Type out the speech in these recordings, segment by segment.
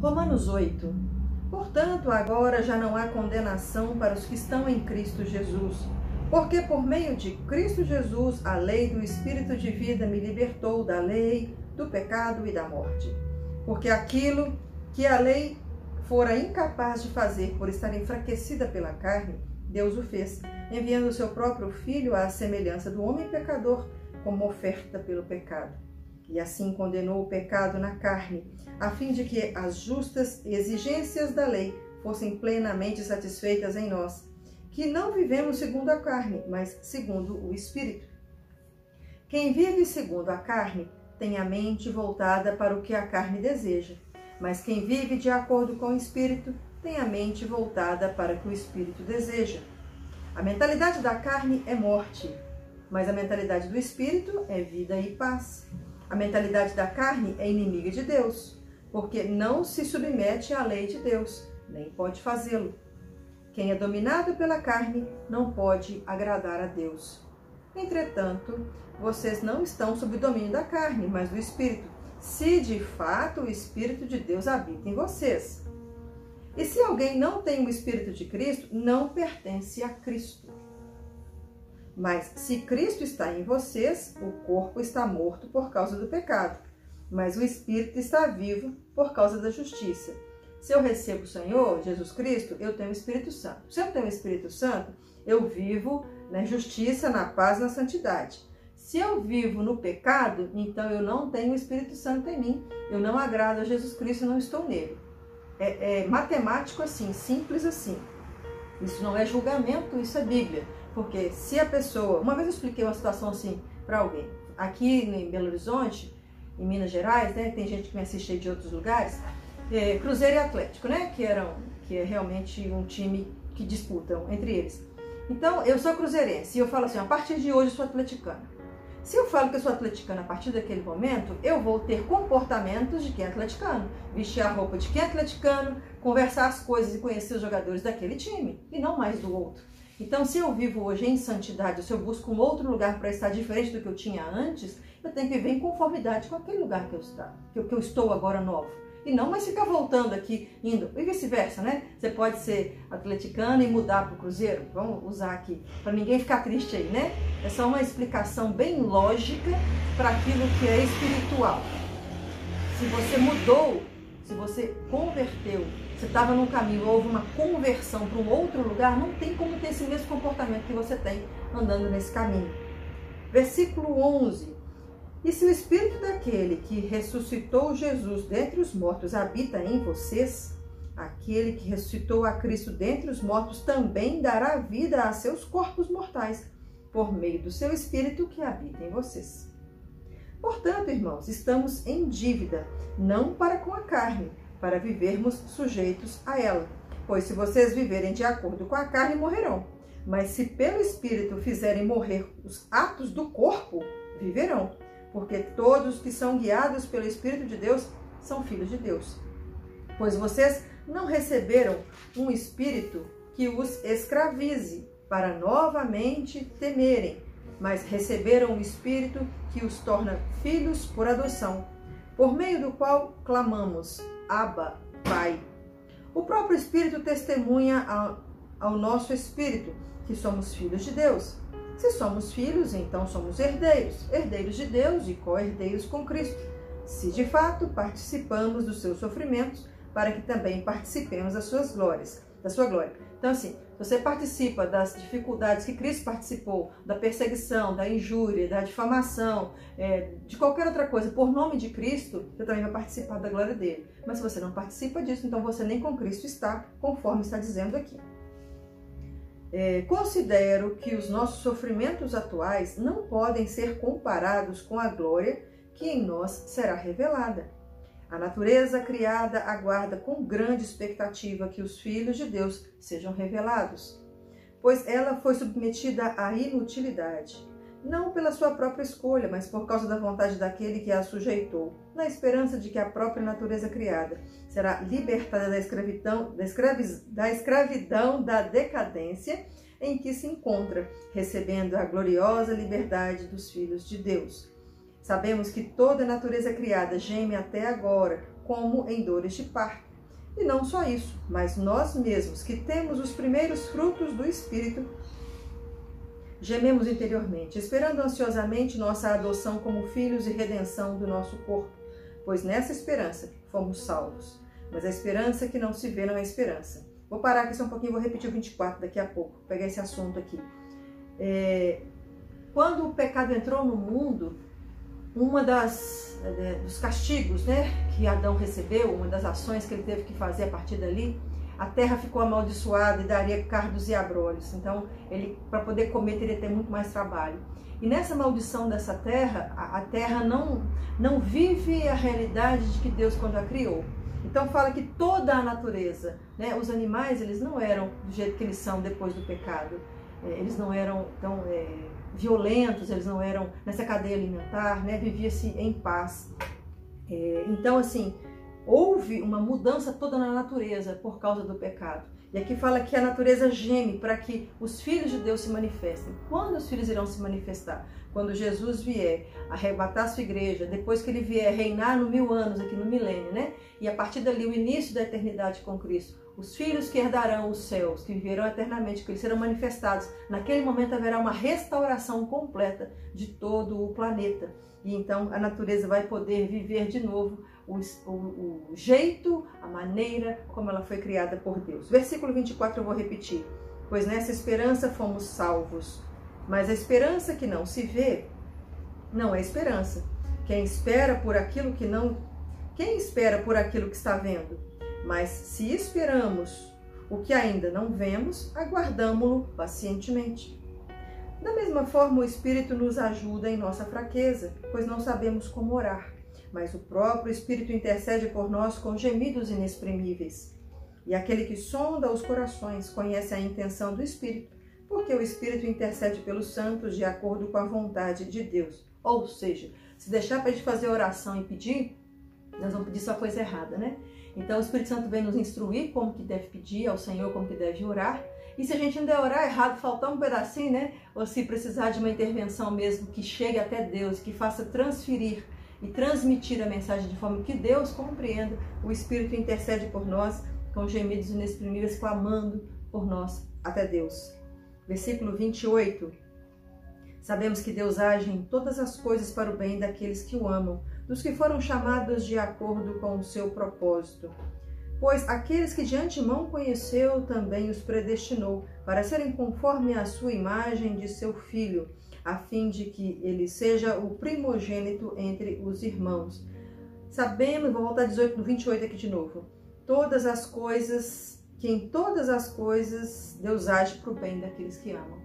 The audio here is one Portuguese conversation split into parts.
Romanos 8. Portanto, agora já não há condenação para os que estão em Cristo Jesus, porque por meio de Cristo Jesus a lei do Espírito de vida me libertou da lei, do pecado e da morte. Porque aquilo que a lei fora incapaz de fazer por estar enfraquecida pela carne, Deus o fez, enviando o seu próprio Filho à semelhança do homem pecador, como oferta pelo pecado. E assim condenou o pecado na carne, a fim de que as justas exigências da lei fossem plenamente satisfeitas em nós, que não vivemos segundo a carne, mas segundo o Espírito. Quem vive segundo a carne tem a mente voltada para o que a carne deseja, mas quem vive de acordo com o Espírito tem a mente voltada para o que o Espírito deseja. A mentalidade da carne é morte, mas a mentalidade do Espírito é vida e paz. A mentalidade da carne é inimiga de Deus, porque não se submete à lei de Deus, nem pode fazê-lo. Quem é dominado pela carne não pode agradar a Deus. Entretanto, vocês não estão sob o domínio da carne, mas do Espírito, se de fato o Espírito de Deus habita em vocês. E se alguém não tem o Espírito de Cristo, não pertence a Cristo. Mas se Cristo está em vocês, o corpo está morto por causa do pecado, mas o Espírito está vivo por causa da justiça. Se eu recebo o Senhor, Jesus Cristo, eu tenho o Espírito Santo. Se eu tenho o Espírito Santo, eu vivo na justiça, na paz, na santidade. Se eu vivo no pecado, então eu não tenho o Espírito Santo em mim. Eu não agrado a Jesus Cristo e não estou nele. É matemático assim, simples assim. Isso não é julgamento, isso é Bíblia. Porque se a pessoa... Uma vez eu expliquei uma situação assim para alguém. Aqui em Belo Horizonte, em Minas Gerais, né? Tem gente que me assiste aí de outros lugares. Cruzeiro e Atlético, né? Que é realmente um time que disputam entre eles. Então, eu sou cruzeirense e eu falo assim, a partir de hoje eu sou atleticana. Se eu falo que eu sou atleticana a partir daquele momento, eu vou ter comportamentos de quem é atleticano. Vestir a roupa de quem é atleticano, conversar as coisas e conhecer os jogadores daquele time e não mais do outro. Então, se eu vivo hoje em santidade, se eu busco um outro lugar para estar diferente do que eu tinha antes, eu tenho que viver em conformidade com aquele lugar que eu estou agora novo. E não mais ficar voltando aqui, indo, e vice-versa, né? Você pode ser atleticano e mudar para o Cruzeiro, vamos usar aqui, para ninguém ficar triste aí, né? É só uma explicação bem lógica para aquilo que é espiritual. Se você mudou, se você converteu, você estava num caminho, houve uma conversão para um outro lugar, não tem como ter esse mesmo comportamento que você tem andando nesse caminho. Versículo 11. E se o Espírito daquele que ressuscitou Jesus dentre os mortos habita em vocês, aquele que ressuscitou a Cristo dentre os mortos também dará vida a seus corpos mortais, por meio do seu Espírito que habita em vocês. Portanto, irmãos, estamos em dívida, não para com a carne, para vivermos sujeitos a ela. Pois se vocês viverem de acordo com a carne, morrerão. Mas se pelo Espírito fizerem morrer os atos do corpo, viverão. Porque todos que são guiados pelo Espírito de Deus são filhos de Deus. Pois vocês não receberam um espírito que os escravize para novamente temerem, mas receberam um espírito que os torna filhos por adoção, por meio do qual clamamos, Abba, Pai. O próprio Espírito testemunha ao nosso espírito que somos filhos de Deus. Se somos filhos, então somos herdeiros, herdeiros de Deus e co-herdeiros com Cristo, se de fato participamos dos seus sofrimentos, para que também participemos da sua glória. Então assim, se você participa das dificuldades que Cristo participou, da perseguição, da injúria, da difamação, de qualquer outra coisa, por nome de Cristo, você também vai participar da glória dele. Mas se você não participa disso, então você nem com Cristo está, conforme está dizendo aqui. Considero que os nossos sofrimentos atuais não podem ser comparados com a glória que em nós será revelada. A natureza criada aguarda com grande expectativa que os filhos de Deus sejam revelados, pois ela foi submetida à inutilidade, não pela sua própria escolha, mas por causa da vontade daquele que a sujeitou, na esperança de que a própria natureza criada será libertada da escravidão da decadência em que se encontra, recebendo a gloriosa liberdade dos filhos de Deus. Sabemos que toda a natureza criada geme até agora, como em dores de parto, E não só isso, mas nós mesmos, que temos os primeiros frutos do Espírito, gememos interiormente, esperando ansiosamente nossa adoção como filhos e redenção do nosso corpo, pois nessa esperança fomos salvos. Mas a esperança que não se vê não é esperança. Vou parar aqui só um pouquinho, vou repetir o 24 daqui a pouco, vou pegar esse assunto aqui. Quando o pecado entrou no mundo, uma dos castigos, né, que Adão recebeu, uma das ações que ele teve que fazer a partir dali, a terra ficou amaldiçoada e daria cardos e abrolhos. Então, ele, para poder comer, teria que ter muito mais trabalho. E nessa maldição dessa terra, a terra não vive a realidade de que Deus quando a criou. Então, fala que toda a natureza, né, os animais, eles não eram do jeito que eles são depois do pecado. Eles não eram tão violentos, eles não eram nessa cadeia alimentar, né, vivia-se em paz. Então, assim, houve uma mudança toda na natureza por causa do pecado. E aqui fala que a natureza geme para que os filhos de Deus se manifestem. Quando os filhos irão se manifestar? Quando Jesus vier arrebatar a sua igreja, depois que ele vier reinar no 1000 anos, aqui no milênio, né? E a partir dali, o início da eternidade com Cristo. Os filhos que herdarão os céus, que viverão eternamente, que eles serão manifestados. Naquele momento haverá uma restauração completa de todo o planeta. E então a natureza vai poder viver de novo o jeito, a maneira como ela foi criada por Deus. Versículo 24 eu vou repetir. Pois nessa esperança fomos salvos. Mas a esperança que não se vê não é esperança. Quem espera por aquilo que está vendo? Mas se esperamos o que ainda não vemos, aguardamo-lo pacientemente. Da mesma forma, o Espírito nos ajuda em nossa fraqueza, pois não sabemos como orar. Mas o próprio Espírito intercede por nós com gemidos inexprimíveis. E aquele que sonda os corações conhece a intenção do Espírito, porque o Espírito intercede pelos santos de acordo com a vontade de Deus. Ou seja, se deixar para a gente fazer oração e pedir, nós vamos pedir só coisa errada, né? Então o Espírito Santo vem nos instruir como que deve pedir ao Senhor, como que deve orar. E se a gente ainda orar errado, faltar um pedacinho, né? Ou se precisar de uma intervenção mesmo que chegue até Deus, que faça transferir e transmitir a mensagem de forma que Deus compreenda, o Espírito intercede por nós com gemidos inexprimíveis, clamando por nós até Deus. Versículo 28. Sabemos que Deus age em todas as coisas para o bem daqueles que o amam, dos que foram chamados de acordo com o seu propósito. Pois aqueles que de antemão conheceu, também os predestinou, para serem conforme a sua imagem de seu Filho, a fim de que ele seja o primogênito entre os irmãos. Sabemos, vou voltar 28 aqui de novo, que em todas as coisas Deus age para o bem daqueles que amam.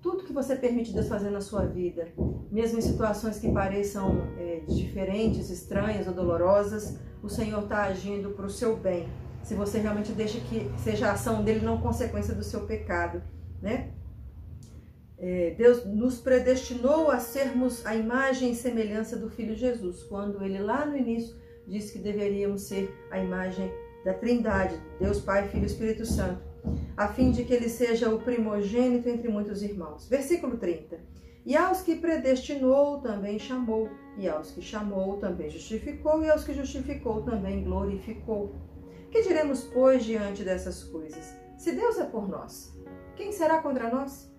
Tudo que você permite Deus fazer na sua vida, mesmo em situações que pareçam diferentes, estranhas ou dolorosas, o Senhor está agindo para o seu bem. Se você realmente deixa que seja a ação dele, não consequência do seu pecado, né? Deus nos predestinou a sermos a imagem e semelhança do Filho Jesus, quando ele lá no início disse que deveríamos ser a imagem da Trindade, Deus Pai, Filho e Espírito Santo, a fim de que ele seja o primogênito entre muitos irmãos. Versículo 30. E aos que predestinou também chamou, e aos que chamou também justificou, e aos que justificou também glorificou. Que diremos, pois, diante dessas coisas? Se Deus é por nós, quem será contra nós?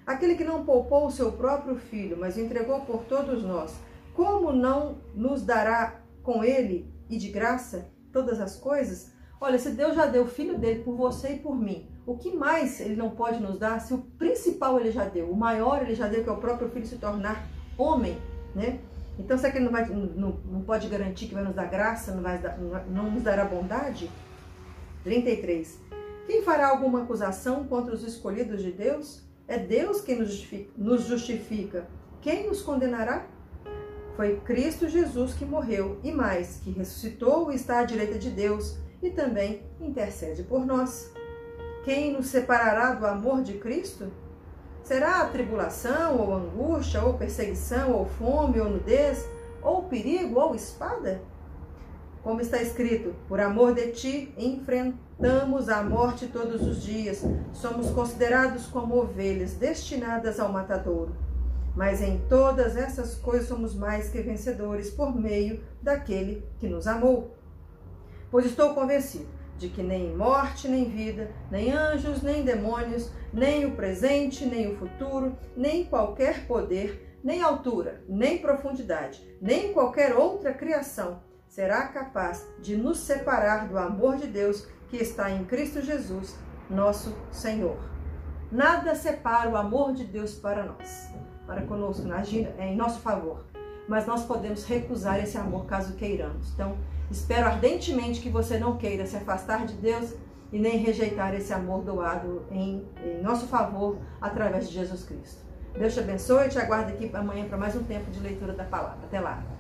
Aquele que não poupou o seu próprio Filho, mas o entregou por todos nós, como não nos dará com ele e de graça todas as coisas? Olha, se Deus já deu o Filho dele por você e por mim, o que mais ele não pode nos dar se o principal ele já deu, o maior ele já deu, que é o próprio Filho se tornar homem, né? Então, será que ele não pode garantir que vai nos dar graça, não nos dará bondade? 33. Quem fará alguma acusação contra os escolhidos de Deus? É Deus quem nos justifica. Quem nos condenará? Foi Cristo Jesus que morreu e mais, que ressuscitou e está à direita de Deus e também intercede por nós. Quem nos separará do amor de Cristo? Será a tribulação, ou angústia, ou perseguição, ou fome, ou nudez, ou perigo, ou espada? Como está escrito, por amor de ti enfrentamos a morte todos os dias, somos considerados como ovelhas destinadas ao matadouro. Mas em todas essas coisas somos mais que vencedores por meio daquele que nos amou. Pois estou convencido de que nem morte, nem vida, nem anjos, nem demônios, nem o presente, nem o futuro, nem qualquer poder, nem altura, nem profundidade, nem qualquer outra criação será capaz de nos separar do amor de Deus que está em Cristo Jesus, nosso Senhor. Nada separa o amor de Deus para nós, para conosco, em nosso favor. Mas nós podemos recusar esse amor caso queiramos. Então, espero ardentemente que você não queira se afastar de Deus e nem rejeitar esse amor doado em nosso favor através de Jesus Cristo. Deus te abençoe e te aguardo aqui amanhã para mais um tempo de leitura da palavra. Até lá!